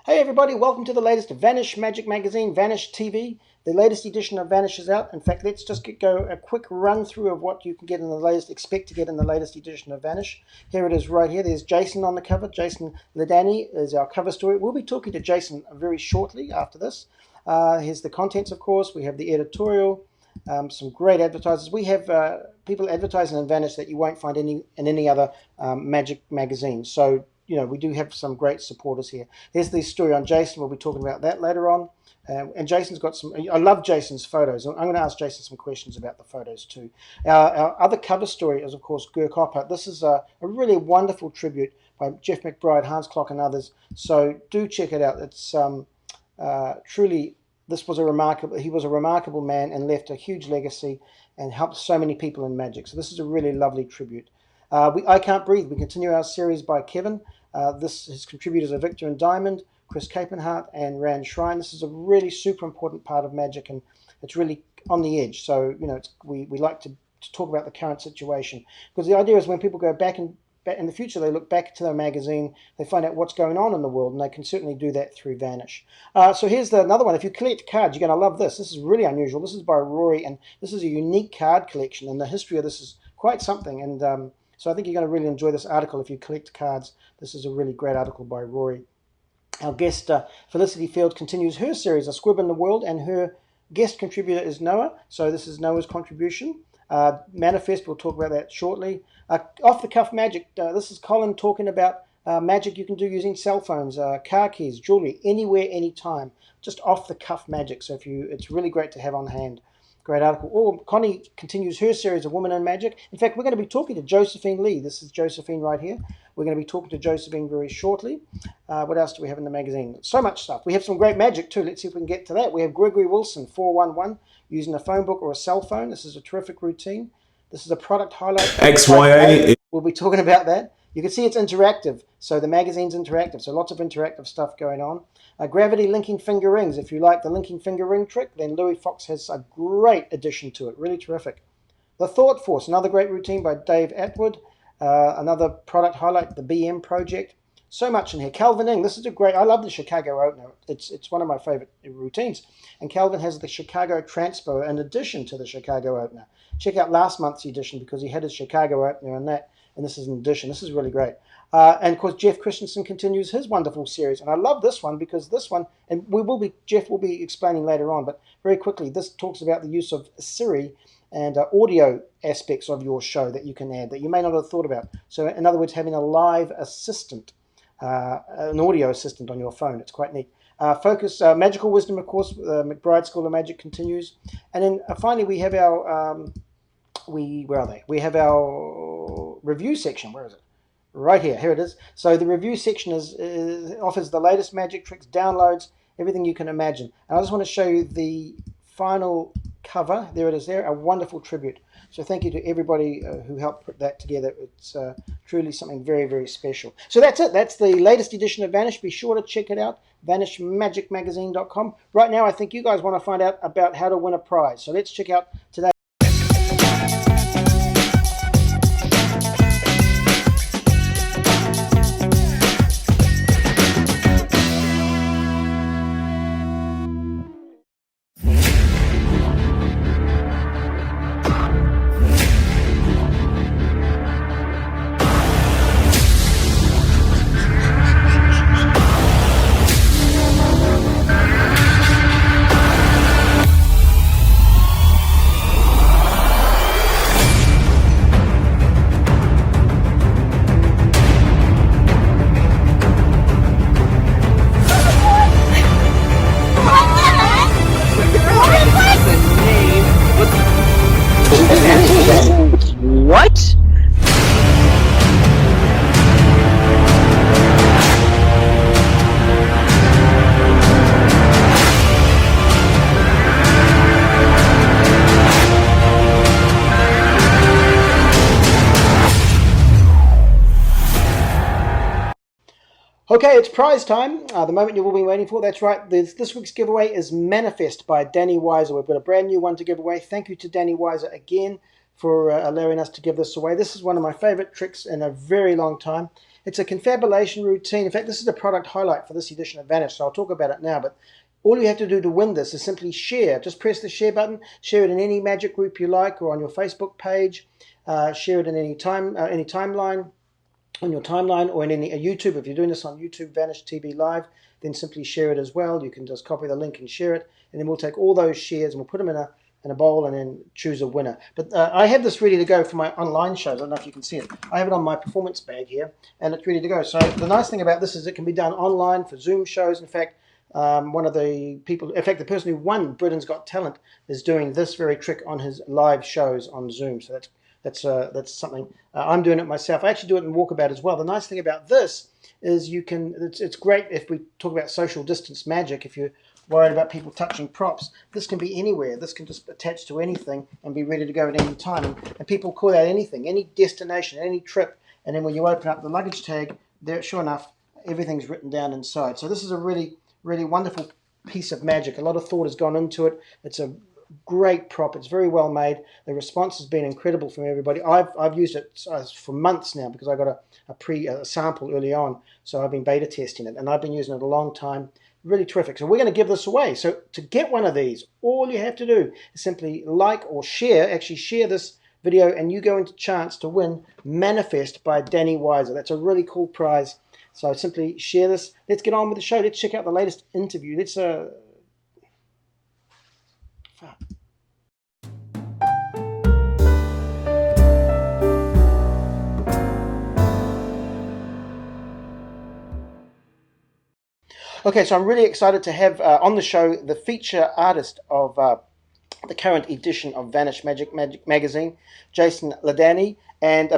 Hey everybody, welcome to the latest Vanish Magic Magazine, Vanish TV. The latest edition of Vanish is out. In fact, let's just go a quick run through of what you can get in the latest, expect to get in the latest edition of Vanish. Here it is right here. There's Jason on the cover. Jason Ledani is our cover story. We'll be talking to Jason very shortly after this. Here's the contents, of course. We have the editorial, some great advertisers. We have people advertising in Vanish that you won't find in any other magic magazine. So, you know, we do have some great supporters here. Here's the story on Jason. We'll be talking about that later on. And Jason's got some, I love Jason's photos. I'm going to ask Jason some questions about the photos too. Our other cover story is, of course, Girk Hopper. This is a really wonderful tribute by Jeff McBride, Hans Klock and others. So do check it out. It's truly, he was a remarkable man and left a huge legacy and helped so many people in magic. So this is a really lovely tribute. I Can't Breathe. We continue our series by Kevin. His contributors are Victor and Diamond, Chris Capenhart, and Rand Shrine. This is a really super important part of magic, and it's really on the edge. So, you know, we like to talk about the current situation, because the idea is when people go back in the future, they look back to their magazine, they find out what's going on in the world, and they can certainly do that through Vanish. So here's another one. If you collect cards, you're going to love this. This is really unusual. This is by Rory, and this is a unique card collection, and the history of this is quite something. And so I think you're going to really enjoy this article if you collect cards. This is a really great article by Rory. Our guest, Felicity Field, continues her series, A Squib in the World, and her guest contributor is Noah. So this is Noah's contribution. Manifest, we'll talk about that shortly. Off-the-cuff magic. This is Colin talking about magic you can do using cell phones, car keys, jewelry, anywhere, anytime. Just off-the-cuff magic. So it's really great to have on hand. Great article. Connie continues her series of Women in Magic. In fact, we're going to be talking to Josephine Lee. This is Josephine right here. We're going to be talking to Josephine very shortly. What else do we have in the magazine? So much stuff. We have some great magic too. Let's see if we can get to that. We have Gregory Wilson, 411, using a phone book or a cell phone. This is a terrific routine. This is a product highlight. XYA. We'll be talking about that. You can see it's interactive. So the magazine's interactive. So lots of interactive stuff going on. Gravity linking finger rings. If you like the linking finger ring trick, then Louis Fox has a great addition to it. Really terrific. The Thought Force, another great routine by Dave Atwood. Another product highlight, the BM Project. So much in here. Calvin Ing, this is I love the Chicago opener. It's one of my favorite routines. And Calvin has the Chicago Transpo in addition to the Chicago opener. Check out last month's edition because he had his Chicago opener and this is an addition. This is really great. And of course, Jeff Christensen continues his wonderful series. And I love this one because this one, and Jeff will be explaining later on, but very quickly, this talks about the use of Siri and audio aspects of your show that you can add that you may not have thought about. So in other words, having a live assistant, an audio assistant on your phone. It's quite neat. Focus, Magical Wisdom, of course, McBride School of Magic continues. And then finally, we have our, where are they? We have our review section. Where is it? Right here. Here it is. So the review section offers the latest magic tricks, downloads, everything you can imagine. And I just want to show you the final cover. There it is there. A wonderful tribute. So thank you to everybody who helped put that together. It's truly something very, very special. So that's it. That's the latest edition of Vanish. Be sure to check it out. vanishmagicmagazine.com. Right now, I think you guys want to find out about how to win a prize. So let's check out today. What? Okay, it's prize time. The moment you've all been waiting for. That's right. This week's giveaway is Manifest by Danny Weiser. We've got a brand new one to give away. Thank you to Danny Weiser again for allowing us to give this away. This is one of my favorite tricks in a very long time. It's a confabulation routine. In fact, this is a product highlight for this edition of Vanish, so I'll talk about it now. But all you have to do to win this is simply share. Just press the share button. Share it in any magic group you like or on your Facebook page. Share it in any timeline. On your timeline or in any YouTube. If you're doing this on YouTube, Vanish TV Live, then simply share it as well. You can just copy the link and share it, and then we'll take all those shares and we'll put them in a bowl and then choose a winner. But I have this ready to go for my online shows. I don't know if you can see it. I have it on my performance bag here, and it's ready to go. So the nice thing about this is it can be done online for Zoom shows. In fact, one of the people, in fact, the person who won Britain's Got Talent is doing this very trick on his live shows on Zoom. So that's something I'm doing it myself. I actually do it in Walkabout as well. The nice thing about this is you can. It's great if we talk about social distance magic. If you're worried about people touching props, this can be anywhere. This can just attach to anything and be ready to go at any time. And people call out anything, any destination, any trip. And then when you open up the luggage tag, there, sure enough, everything's written down inside. So this is a really, really wonderful piece of magic. A lot of thought has gone into it. It's a great prop. It's very well made. The response has been incredible from everybody. I've used it for months now because I got a sample early on, so I've been beta testing it, and I've been using it a long time. Really terrific. So we're going to give this away. So to get one of these, all you have to do is simply like or share, actually share this video, and you go into chance to win Manifest by Danny Weiser. That's a really cool prize. So simply share this. Let's get on with the show. Let's check out the latest interview. Let's Okay, so I'm really excited to have on the show the feature artist of the current edition of Vanish Magic Magazine, Jason Ladany. And,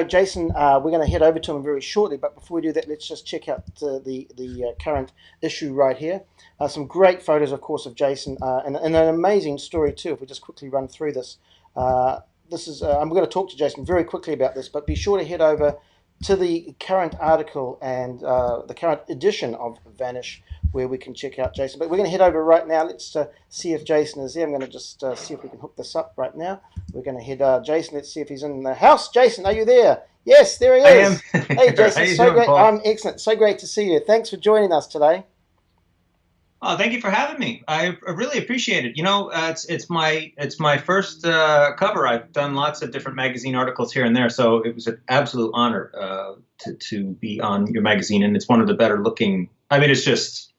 Jason, we're going to head over to him very shortly. But before we do that, let's just check out the current issue right here. Some great photos, of course, of Jason, and an amazing story, too, if we just quickly run through this. I'm going to talk to Jason very quickly about this, but be sure to head over to the current article and the current edition of Vanish, where we can check out Jason. But we're going to head over right now. Let's see if Jason is there. I'm going to just see if we can hook this up right now. We're going to head Jason. Let's see if he's in the house. Jason, are you there? Yes, there he is. I am. Hey, Jason, How you so doing, great. Paul? I'm excellent. So great to see you. Thanks for joining us today. Oh, thank you for having me. I really appreciate it. It's my first cover. I've done lots of different magazine articles here and there, so it was an absolute honor to be on your magazine, and it's one of the better looking. I mean, it just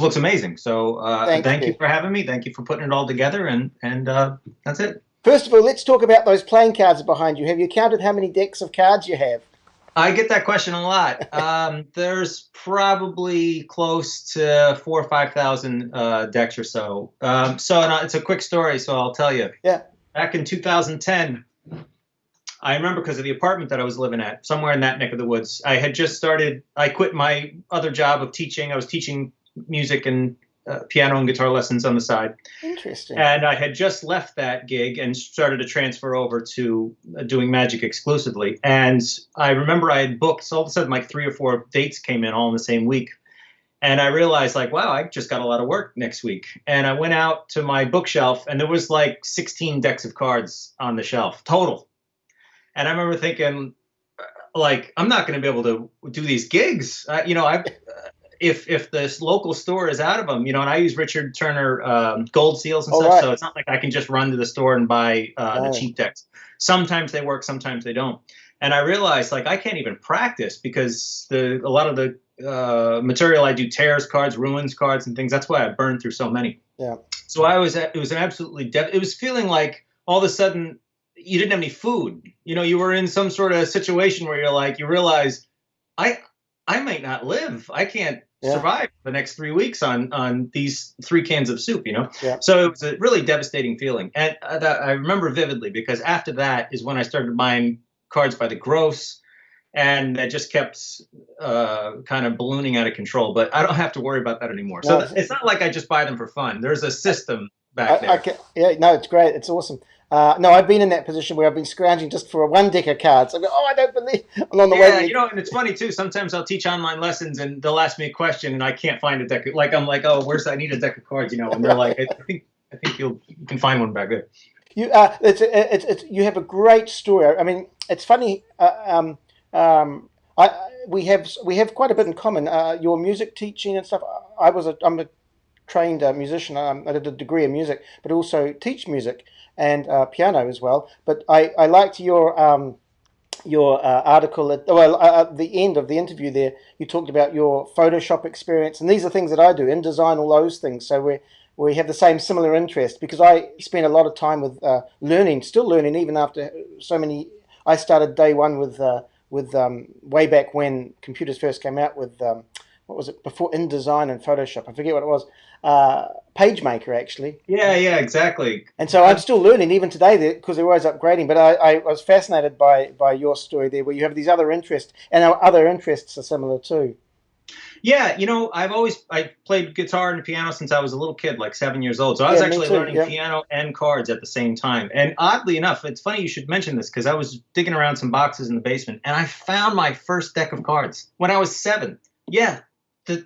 looks amazing. So thank you for having me. Thank you for putting it all together, and that's it. First of all, let's talk about those playing cards behind you. Have you counted how many decks of cards you have? I get that question a lot. There's probably close to 4,000 or 5,000 decks or so. It's a quick story, so I'll tell you. Yeah. Back in 2010, I remember because of the apartment that I was living at, somewhere in that neck of the woods, I had just started. I quit my other job of teaching. I was teaching music and piano and guitar lessons on the side. Interesting. And I had just left that gig and started to transfer over to doing magic exclusively. And I remember I had booked, so all of a sudden like 3 or 4 dates came in all in the same week. And I realized like, wow, I just got a lot of work next week. And I went out to my bookshelf and there was like 16 decks of cards on the shelf total. And I remember thinking, like, I'm not going to be able to do these gigs. If this local store is out of them, and I use Richard Turner gold seals and such, right. so it's not like I can just run to the store and buy the cheap decks. Sometimes they work, sometimes they don't. And I realized, like, I can't even practice because a lot of the material I do tears cards, ruins cards, and things. That's why I burned through so many. Yeah. So it was an absolutely, it was feeling like all of a sudden you didn't have any food. You were in some sort of situation where you're like, you realize, I might not live. I can't survive the next 3 weeks on these 3 cans of soup, Yeah. So it was a really devastating feeling. And I remember vividly because after that is when I started buying cards by the gross, and that just kept kind of ballooning out of control. But I don't have to worry about that anymore. No, So it's not like I just buy them for fun. There's a system back there. No, it's great. It's awesome. No, I've been in that position where I've been scrounging just for one deck of cards. I go, I don't believe I'm on the way. And it's funny too. Sometimes I'll teach online lessons and they'll ask me a question and I can't find a deck. I'm like, oh, I need a deck of cards, and they're like, I think you can find one back there. You have a great story. I mean, it's funny. We have quite a bit in common. Your music teaching and stuff. I'm a trained musician. I did a degree in music, but also teach music and piano as well. But I liked your article at the end of the interview there. You talked about your Photoshop experience, and these are things that I do, InDesign, all those things. So we have the similar interest because I spent a lot of time with still learning even after so many. I started day one with way back when computers first came out with what was it before InDesign and Photoshop? I forget what it was. PageMaker actually. Yeah, exactly. And so I'm still learning even today because they're always upgrading. But I was fascinated by your story there, where you have these other interests, and our other interests are similar too. Yeah, I played guitar and piano since I was a little kid, like 7 years old. So I was actually learning piano and cards at the same time. And oddly enough, it's funny you should mention this because I was digging around some boxes in the basement and I found my first deck of cards when I was 7. Yeah. The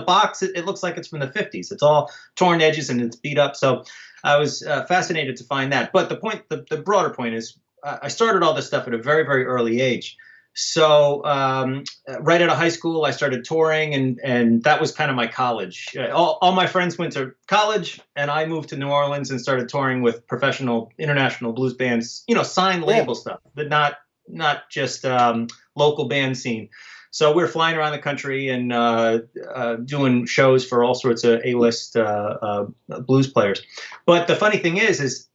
box, it looks like it's from the 50s. It's all torn edges and it's beat up. So I was fascinated to find that. But the broader point is I started all this stuff at a very, very early age. So right out of high school, I started touring, and that was kind of my college. All my friends went to college, and I moved to New Orleans and started touring with professional international blues bands, signed label stuff, but not just local band scene. So we were flying around the country and doing shows for all sorts of A-list blues players. But the funny thing is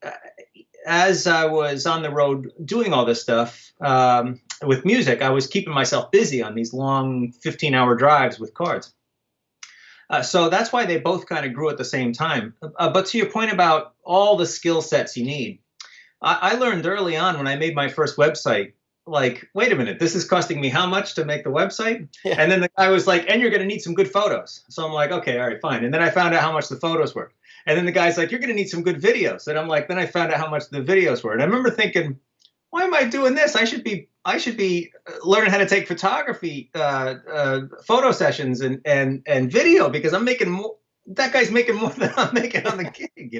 as I was on the road doing all this stuff with music, I was keeping myself busy on these long 15-hour drives with cards. So that's why they both kind of grew at the same time. But to your point about all the skill sets you need, I learned early on when I made my first website, like, wait a minute, this is costing me how much to make the website? Yeah. And then the guy was like, and you're going to need some good photos. So I'm like, okay, all right, fine. And then I found out how much the photos were. And then the guy's like, you're going to need some good videos. And I'm like, then I found out how much the videos were. And I remember thinking, why am I doing this? I should be learning how to take photography, photo sessions and video because I'm making more. That guy's making more than I'm making on the gig,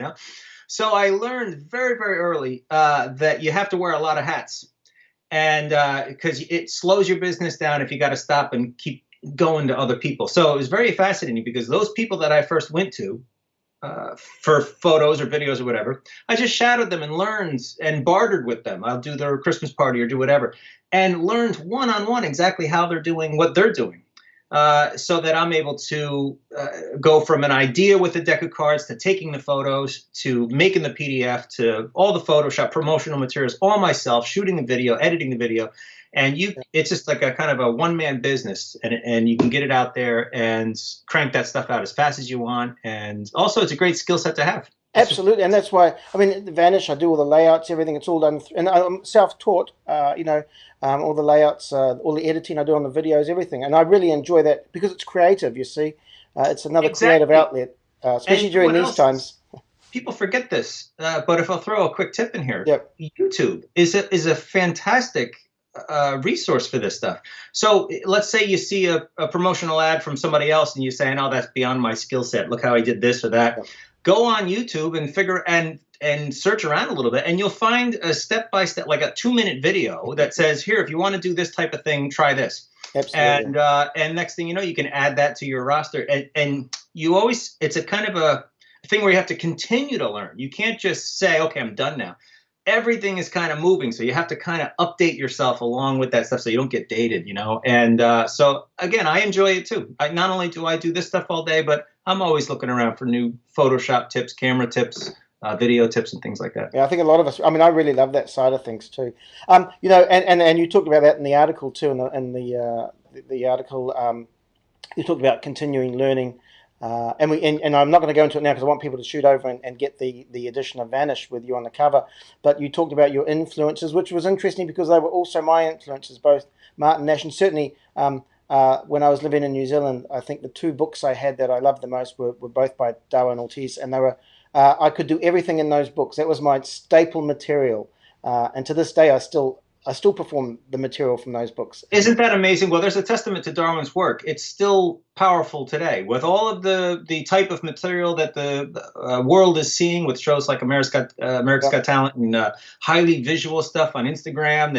So I learned very, very early that you have to wear a lot of hats. And because it slows your business down if you got to stop and keep going to other people. So it was very fascinating because those people that I first went to for photos or videos or whatever, I just shadowed them and learned and bartered with them. I'll do their Christmas party or do whatever and learned one-on-one exactly how they're doing what they're doing. So that I'm able to go from an idea with a deck of cards to taking the photos to making the PDF to all the Photoshop promotional materials, all myself, shooting the video, editing the video. And it's just like a kind of a one-man business, and you can get it out there and crank that stuff out as fast as you want. And also, it's a great skill set to have. Absolutely, and that's why the Vanish. I do all the layouts, everything. It's all done, and I'm self-taught. All the layouts, all the editing I do on the videos, everything, and I really enjoy that because it's creative. You see, it's another creative outlet, especially during these times. People forget this, but if I'll throw a quick tip in here, yep. YouTube is a fantastic resource for this stuff. So let's say you see a promotional ad from somebody else and you're saying, oh, that's beyond my skill set. Look how I did this or that. Yep. Go on YouTube and figure and search around a little bit, and you'll find a step-by-step, like a 2-minute video that says, here, if you want to do this type of thing, try this. Absolutely. And next thing you know, you can add that to your roster. And you always, it's a kind of a thing where you have to continue to learn. You can't just say, okay, I'm done now. Everything is kind of moving, so you have to kind of update yourself along with that stuff so you don't get dated, And so, again, I enjoy it too. Not only do I do this stuff all day, but I'm always looking around for new Photoshop tips, camera tips, video tips, and things like that. Yeah, I think a lot of us. I mean, I really love that side of things too. And you talked about that in the article too. In the article, you talked about continuing learning. And I'm not going to go into it now because I want people to shoot over and get the edition of Vanish with you on the cover. But you talked about your influences, which was interesting because they were also my influences, both Martin Nash and certainly when I was living in New Zealand. I think the 2 books I had that I loved the most were both by Darwin Ortiz, and they were I could do everything in those books. That was my staple material, and to this day I still perform the material from those books. Isn't that amazing? Well, there's a testament to Darwin's work. It's still powerful today with all of the type of material that the world is seeing with shows like America's Got Talent and highly visual stuff on Instagram.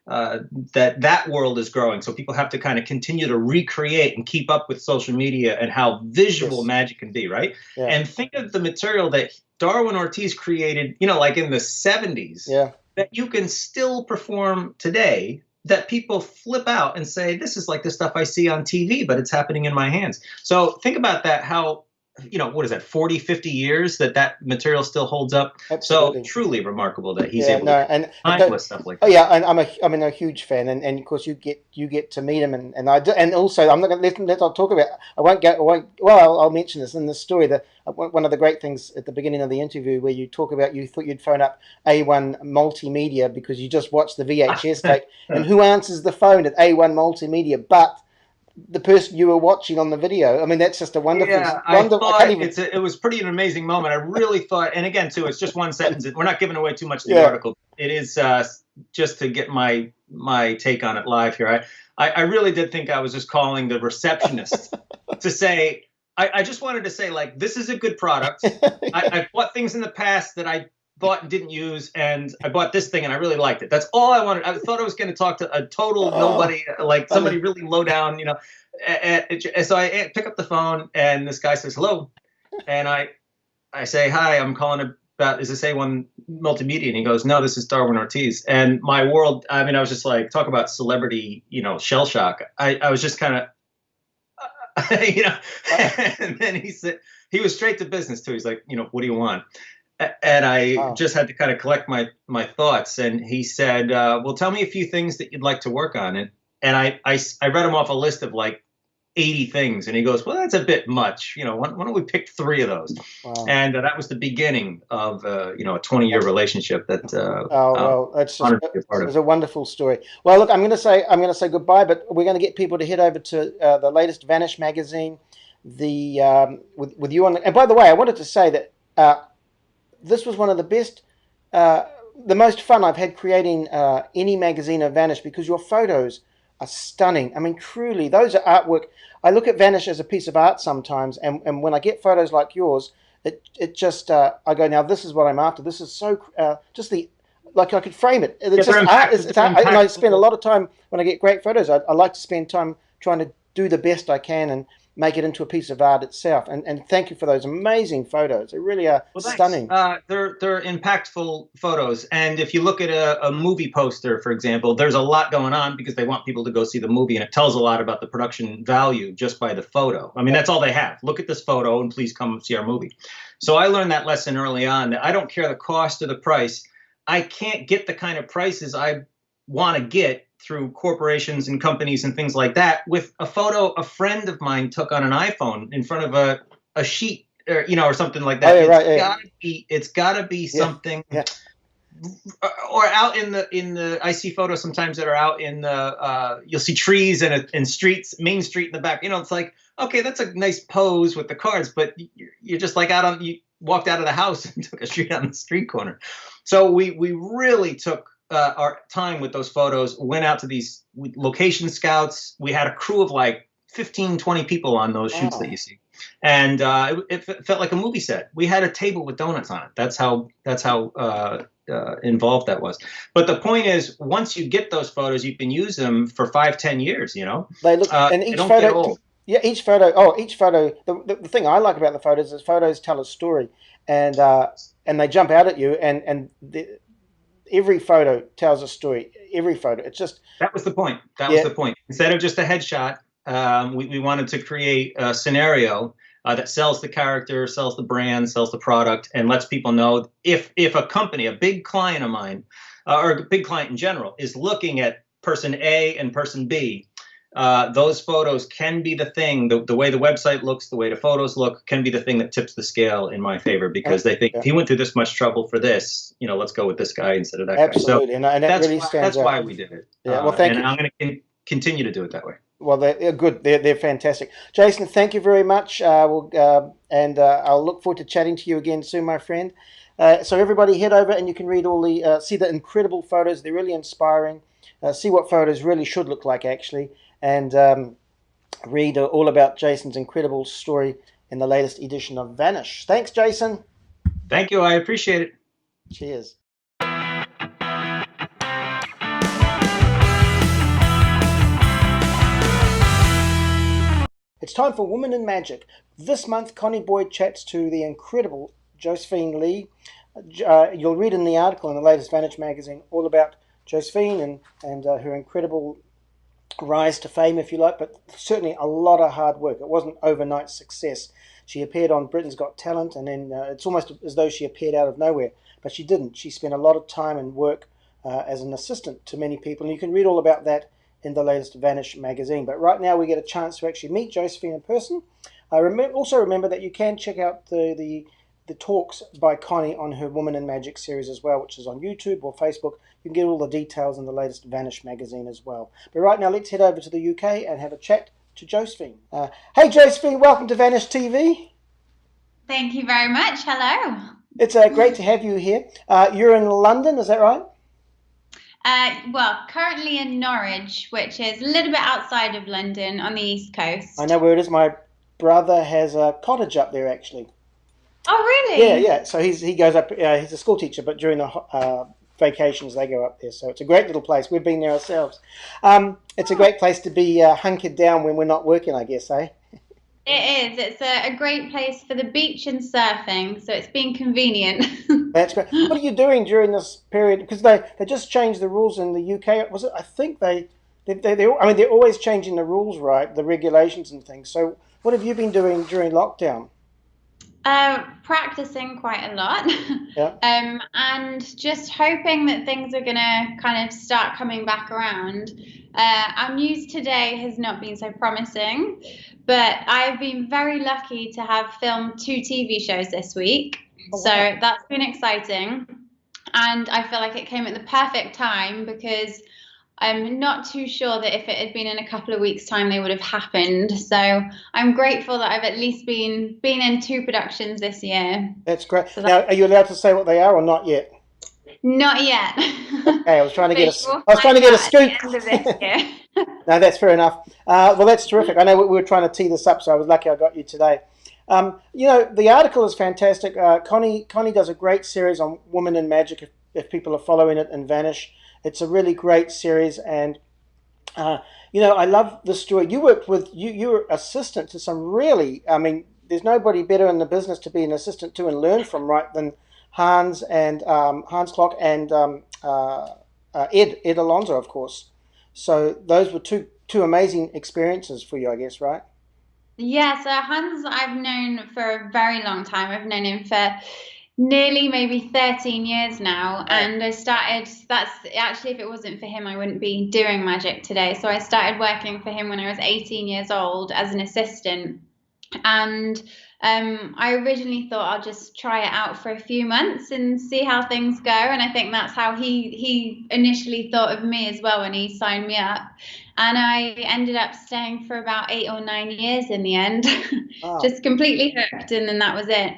That world is growing. So people have to kind of continue to recreate and keep up with social media and how visual magic can be, right? Yeah. And think of the material that Darwin Ortiz created, like in the 70s. Yeah. That you can still perform today, that people flip out and say, this is like the stuff I see on TV, but it's happening in my hands. So think about that, how, what is that, 40, 50 years that material still holds up. Absolutely. So truly remarkable that he's able to timeless stuff like that. Oh yeah, and I'm a huge fan, and of course you get to meet him, and I do, and also I'm not going to let I'll talk about. I'll mention this in the story that one of the great things at the beginning of the interview where you talk about you thought you'd phone up A1 Multimedia because you just watched the VHS tape, and who answers the phone at A1 Multimedia but the person you were watching on the video. I mean, that's just a wonderful. Yeah, I thought it was pretty an amazing moment. I really thought, and again, too, it's just one sentence. We're not giving away too much of the article. It is just to get my take on it live here. I really did think I was just calling the receptionist to say, I just wanted to say, like, this is a good product. I've bought things in the past that I bought and didn't use, and I bought this thing and I really liked it. That's all I wanted. I thought I was going to talk to a total nobody, like somebody really low down, and so I pick up the phone and this guy says hello, and I say, hi, I'm calling about, is this A1 Multimedia? And he goes, no, this is Darwin Ortiz. And my world, I mean, I was just like, talk about celebrity, shell shock. I was just kind of and then he was straight to business too. He's like, what do you want? And I just had to kind of collect my thoughts. And he said, well, tell me a few things that you'd like to work on. And I read him off a list of like 80 things. And he goes, well, that's a bit much. Why don't we pick 3 of those? Wow. And that was the beginning of, a 20-year relationship that that's just, it's a wonderful story. Well, look, I'm going to say goodbye, but we're going to get people to head over to the latest Vanish magazine, with you on. And by the way, I wanted to say that this was one of the best, the most fun I've had creating any magazine of Vanish, because your photos are stunning. I mean, truly, those are artwork. I look at Vanish as a piece of art sometimes, and when I get photos like yours, it just, I go, now this is what I'm after. This is so, just like I could frame it. It's just art. It's art. And I spend a lot of time, when I get great photos, I like to spend time trying to do the best I can and make it into a piece of art itself. And thank you for those amazing photos. They really are stunning. They're impactful photos. And if you look at a movie poster, for example, there's a lot going on because they want people to go see the movie. And it tells a lot about the production value just by the photo. I mean, that's all they have. Look at this photo and please come see our movie. So I learned that lesson early on, that I don't care the cost or the price. I can't get the kind of prices I want to get through corporations and companies and things like that with a photo a friend of mine took on an iPhone in front of a sheet or something like that. It's gotta be something. Yeah. Or out in the I see photos sometimes that are out in the you'll see trees and streets, Main Street in the back. It's like, okay, that's a nice pose with the cards, but you're just like you walked out of the house and took a street on the street corner. So we really took our time with those photos, went out to these location scouts. We had a crew of like 15, 20 people on those shoots that you see. And it felt like a movie set. We had a table with donuts on it. That's how involved that was. But the point is, once you get those photos, you can use them for 5, 10 years, you know? They look, and each they don't photo, get old. yeah, each photo, the thing I like about the photos is photos tell a story, and they jump out at you, and every photo tells a story. Every photo, it's just... That was the point. That was the point. Instead of just a headshot, we wanted to create a scenario that sells the character, sells the brand, sells the product, and lets people know if a company, a big client of mine, or a big client in general, is looking at person A and person B, those photos can be the thing, the way the website looks, the way the photos look, can be the thing that tips the scale in my favor, because they think, if he went through this much trouble for this, you know, let's go with this guy instead of that guy. Absolutely, and that really stands out. That's why we did it. Yeah, well, thank you. And I'm going to continue to do it that way. Well, they're good. They're fantastic. Jason, thank you very much. I'll look forward to chatting to you again soon, my friend. So everybody head over and you can read all the, see the incredible photos. They're really inspiring. See what photos really should look like, actually. And read all about Jason's incredible story in the latest edition of Vanish. Thanks, Jason. Thank you. I appreciate it. Cheers. It's time for Women in Magic. This month, Connie Boyd chats to the incredible Josephine Lee. You'll read in the article in the latest Vanish magazine all about Josephine and her incredible rise to fame, if you like, but certainly a lot of hard work. It wasn't overnight success. She appeared on Britain's Got Talent, and then it's almost as though she appeared out of nowhere, but she didn't. She spent a lot of time and work as an assistant to many people, and you can read all about that in the latest Vanish magazine. But right now we get a chance to actually meet Josephine in person. Also remember that you can check out the talks by Connie on her Woman in Magic series as well, which is on YouTube or Facebook. You can get all the details in the latest Vanish magazine as well. But right now let's head over to the UK and have a chat to Josephine. Hey Josephine, welcome to Vanish TV. Thank you very much. Hello. It's great to have you here. You're in London, is that right? Well, currently in Norwich, which is a little bit outside of London on the East Coast. I know where it is. My brother has a cottage up there, actually. Oh, really? Yeah. So he goes up. He's a school teacher, but during the vacations they go up there. So it's a great little place. We've been there ourselves. It's a great place to be hunkered down when we're not working, I guess, eh? It is. It's a great place for the beach and surfing, so it's been convenient. That's great. What are you doing during this period? Because they just changed the rules in the UK. Was it? I think they're always changing the rules, right? The regulations and things. So what have you been doing during lockdown? Practicing quite a lot. Yeah. And just hoping that things are going to kind of start coming back around. Our news today has not been so promising, but I've been very lucky to have filmed 2 TV shows this week. Oh, wow. So that's been exciting. And I feel like it came at the perfect time because I'm not too sure that if it had been in a couple of weeks' time, they would have happened. So I'm grateful that I've at least been in 2 productions this year. That's great. So now, are you allowed to say what they are or not yet? Not yet. Okay, I was trying to get a scoop. No, that's fair enough. Well, that's terrific. I know we were trying to tee this up, so I was lucky I got you today. You know, the article is fantastic. Connie does a great series on Women in Magic, if people are following it in Vanish. It's a really great series, and you know, I love the story. You worked with you were assistant to some really. I mean, there's nobody better in the business to be an assistant to and learn from, right, than Hans Klock and Ed Alonso, of course. So those were two amazing experiences for you, I guess, right? Yeah. So Hans, I've known for a very long time. I've known him for nearly maybe 13 years now, and I started, that's actually, if it wasn't for him I wouldn't be doing magic today. So I started working for him when I was 18 years old as an assistant, and I originally thought I'll just try it out for a few months and see how things go, and I think that's how he initially thought of me as well when he signed me up, and I ended up staying for about 8 or 9 years in the end. Wow. Just completely hooked, and then that was it.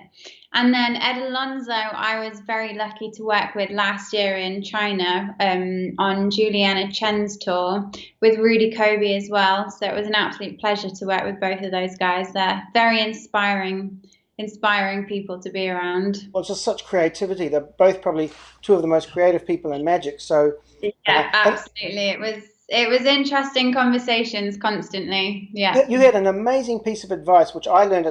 And then Ed Alonso, I was very lucky to work with last year in China on Juliana Chen's tour with Rudy Kobe as well. So it was an absolute pleasure to work with both of those guys. They're very inspiring people to be around. Well, it's just such creativity. They're both probably two of the most creative people in magic. So yeah, absolutely. It was interesting conversations constantly. Yeah. You had an amazing piece of advice, which I learned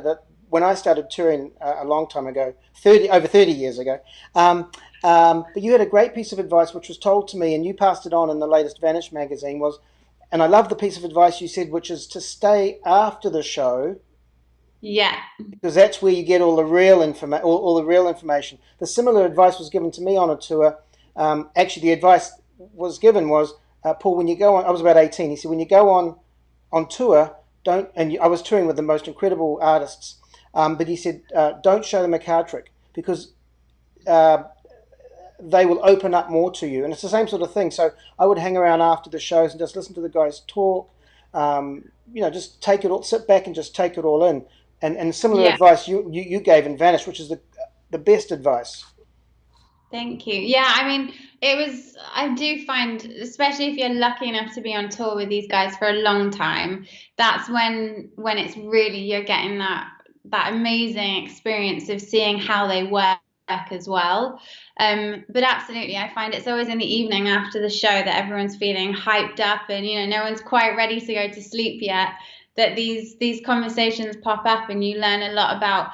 when I started touring a long time ago, over 30 years ago. But you had a great piece of advice which was told to me, and you passed it on in the latest Vanish magazine. And I love the piece of advice you said, which is to stay after the show. Yeah. Because that's where you get all the real all the real information. The similar advice was given to me on a tour. Actually, the advice was given was, Paul, when you go on, I was about 18. He said, when you go on tour, don't. And I was touring with the most incredible artists. But he said, don't show them a card trick because they will open up more to you. And it's the same sort of thing. So I would hang around after the shows and just listen to the guys talk. Just take it all, sit back and just take it all in. And similar advice you gave in Vanish, which is the best advice. Thank you. Yeah, I mean, I do find, especially if you're lucky enough to be on tour with these guys for a long time, that's when it's really, you're getting that amazing experience of seeing how they work as well. But absolutely, I find it's always in the evening after the show that everyone's feeling hyped up and, no one's quite ready to go to sleep yet, that these conversations pop up and you learn a lot about,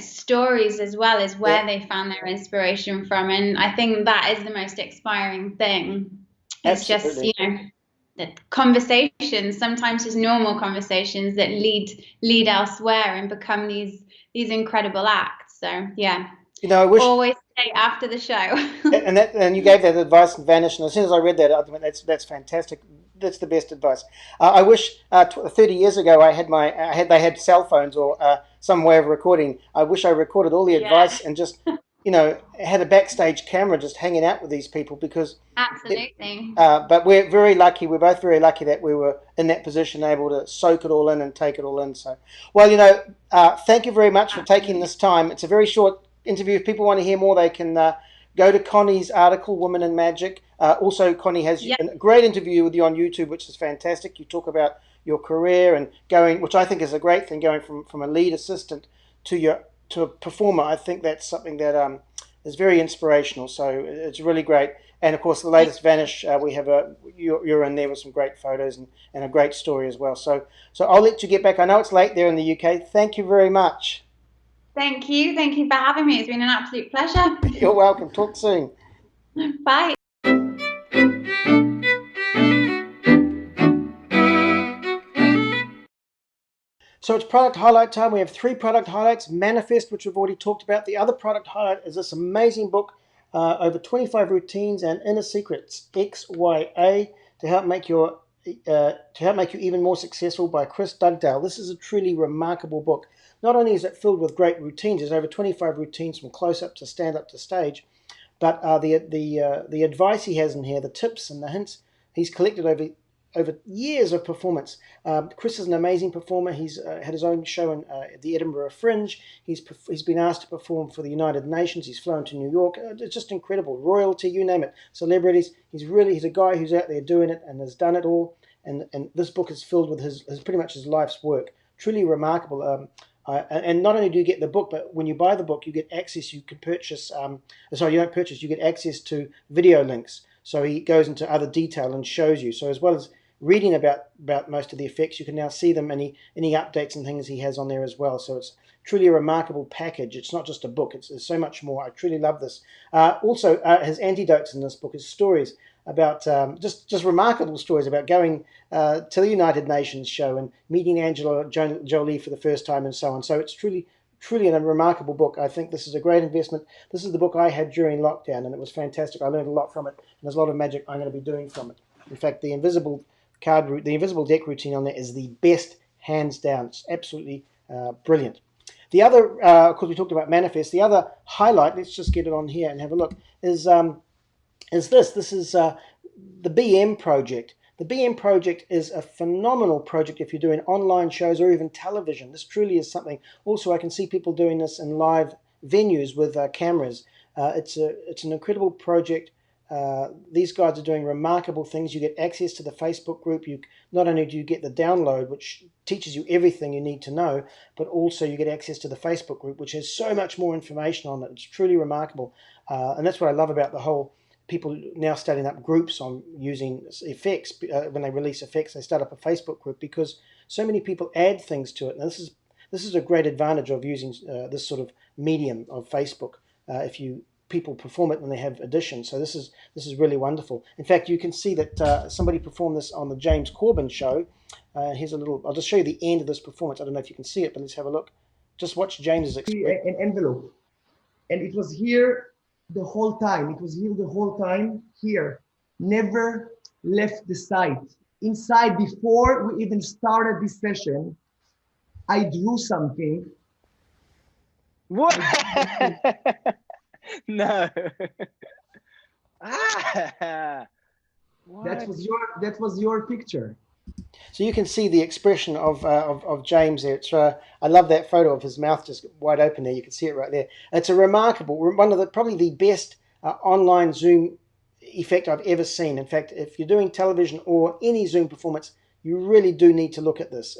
stories as well as where they found their inspiration from. And I think that is the most inspiring thing. It's Absolutely. just, the conversations, sometimes just normal conversations that lead elsewhere and become these incredible acts. So yeah. I wish always stay after the show. and you gave that advice in Vanish, and as soon as I read that, I went, that's fantastic. That's the best advice. I wish 30 years ago they had cell phones or some way of recording. I wish I recorded all the advice and just had a backstage camera just hanging out with these people because absolutely. But we're very lucky. We're both very lucky that we were in that position, able to soak it all in and take it all in. So, well, thank you very much for taking this time. It's a very short interview. If people want to hear more, they can go to Connie's article, Women in Magic. Also, Connie has a great interview with you on YouTube, which is fantastic. You talk about your career and going, which I think is a great thing, going from a lead assistant to a performer. I think that's something that is very inspirational. So it's really great. And of course, the latest Vanish, we have you're in there with some great photos and a great story as well. So I'll let you get back. I know it's late there in the UK. Thank you very much. Thank you for having me. It's been an absolute pleasure. You're welcome. Talk soon. Bye. So it's product highlight time. We have 3 product highlights. Manifest, which we've already talked about. The other product highlight is this amazing book, over 25 routines and inner secrets, XYA, to help make you even more successful, by Chris Dugdale. This is a truly remarkable book. Not only is it filled with great routines, there's over 25 routines from close-up to stand-up to stage, but the advice he has in here, the tips and the hints, he's collected over years of performance. Chris is an amazing performer. He's had his own show in the Edinburgh Fringe. He's been asked to perform for the United Nations. He's flown to New York. It's just incredible. Royalty, you name it. Celebrities. He's a guy who's out there doing it and has done it all. And this book is filled with his pretty much his life's work. Truly remarkable. And not only do you get the book, but when you buy the book, you get access. You can purchase. Sorry, you don't purchase. You get access to video links. So he goes into other detail and shows you. So as well as reading about most of the effects, you can now see them, any updates and things he has on there as well. So it's truly a remarkable package. It's not just a book. It's so much more. I truly love this. Also, his antidotes in this book, his stories about just remarkable stories about going to the United Nations show and meeting Angela Jolie for the first time and so on. So it's truly a remarkable book. I think this is a great investment. This is the book I had during lockdown, and it was fantastic. I learned a lot from it, and there's a lot of magic I'm going to be doing from it. In fact, the invisible deck routine on there is the best, hands down. It's absolutely brilliant. The other, of course, we talked about Manifest. The other highlight, let's just get it on here and have a look, is this. This is the BM project. The BM project is a phenomenal project if you're doing online shows or even television. This truly is something. Also, I can see people doing this in live venues with cameras. It's an incredible project. These guys are doing remarkable things. You get access to the Facebook group. You not only do you get the download, which teaches you everything you need to know, but also you get access to the Facebook group, which has so much more information on it. It's truly remarkable, and that's what I love about the whole. People now starting up groups on using effects. When they release effects, they start up a Facebook group because so many people add things to it. And this is a great advantage of using this sort of medium of Facebook. If people perform it when they have additions, so this is really wonderful. In fact, you can see that somebody performed this on the James Corbin show. Here's a little. I'll just show you the end of this performance. I don't know if you can see it, but let's have a look. Just watch James's expression. An envelope, and it was here the whole time. It was here the whole time. Here, never left the site. Inside, before we even started this session, I drew something. What? No. Ah, That was your picture. So you can see the expression of James there. It's I love that photo of his mouth just wide open there. You can see it right there. It's a remarkable, one of the probably the best online Zoom effect I've ever seen. In fact, if you're doing television or any Zoom performance, you really do need to look at this.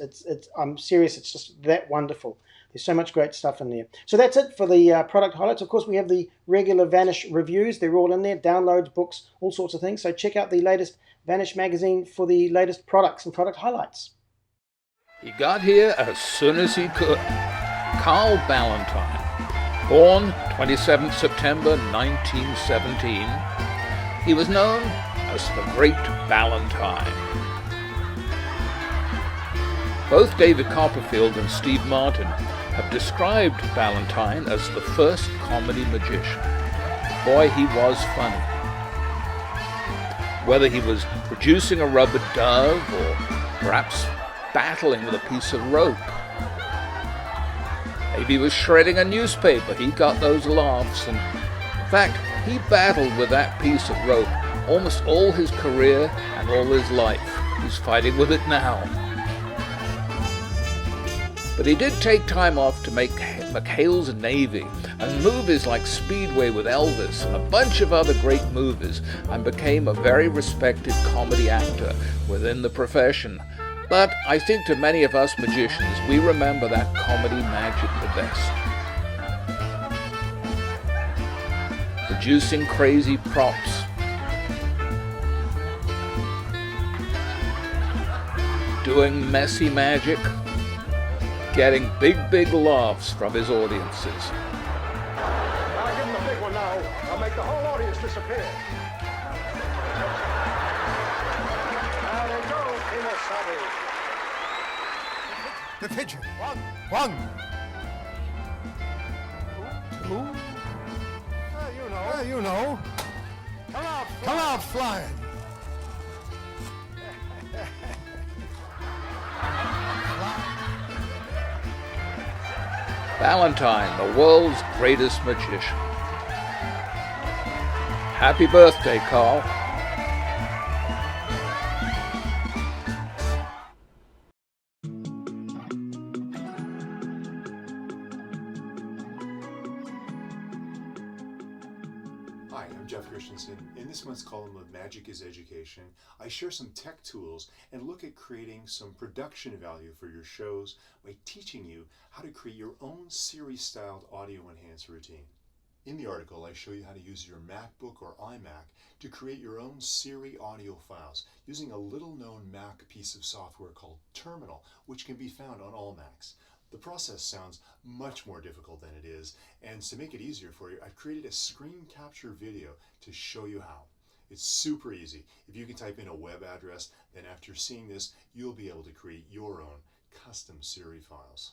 I'm serious. It's just that wonderful. There's so much great stuff in there. So that's it for the product highlights. Of course, we have the regular Vanish reviews. They're all in there, downloads, books, all sorts of things. So check out the latest Vanish magazine for the latest products and product highlights. He got here as soon as he could. Carl Ballantyne, born 27th September 1917, he was known as the Great Ballantyne. Both David Copperfield and Steve Martin have described Ballantyne as the first comedy magician. Boy, he was funny. Whether he was producing a rubber dove or perhaps battling with a piece of rope. Maybe he was shredding a newspaper. He got those laughs, and in fact, he battled with that piece of rope almost all his career and all his life. He's fighting with it now. But he did take time off to make McHale's Navy and movies like Speedway with Elvis and a bunch of other great movies, and became a very respected comedy actor within the profession. But I think to many of us magicians, we remember that comedy magic the best. Producing crazy props. Doing messy magic. Getting big laughs from his audiences. I'll give him the big one now. I'll make the whole audience disappear. There we go, Kimosabe. The pigeon. One. Two. You know. Come out flying. Ballantyne, the world's greatest magician. Happy birthday, Carl. Hi, I'm Jeff Christensen. In this month's column of Magic is Education, I share some tech tools and look at creating some production value for your shows by teaching you how to create your own series-styled audio enhanced routine. In the article, I show you how to use your MacBook or iMac to create your own Siri audio files using a little-known Mac piece of software called Terminal, which can be found on all Macs. The process sounds much more difficult than it is, and to make it easier for you, I've created a screen capture video to show you how. It's super easy. If you can type in a web address, then after seeing this, you'll be able to create your own custom Siri files.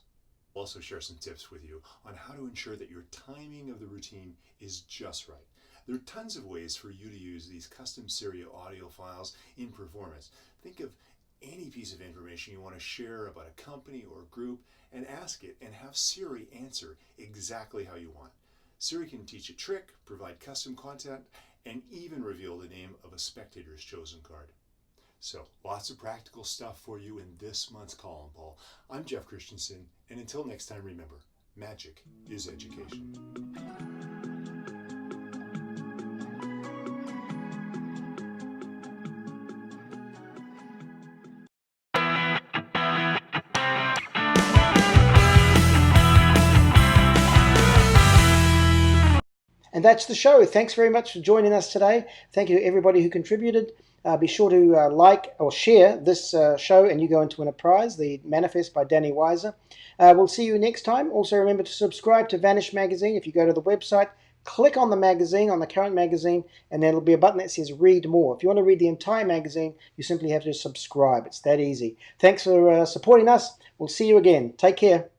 I'll also share some tips with you on how to ensure that your timing of the routine is just right. There are tons of ways for you to use these custom Siri audio files in performance. Think of any piece of information you want to share about a company or a group and ask it and have Siri answer exactly how you want. Siri can teach a trick, provide custom content, and even reveal the name of a spectator's chosen card. So, lots of practical stuff for you in this month's column, Paul. I'm Jeff Christensen, and until next time, remember, Magic is education. And that's the show. Thanks very much for joining us today. Thank you to everybody who contributed. Be sure to like or share this show and you go into win a prize, the Manifest by Danny Weiser. We'll see you next time. Also remember to subscribe to Vanish Magazine. If you go to the website, click on the magazine, on the current magazine, and there'll be a button that says read more. If you want to read the entire magazine, you simply have to subscribe. It's that easy. Thanks for supporting us. We'll see you again. Take care.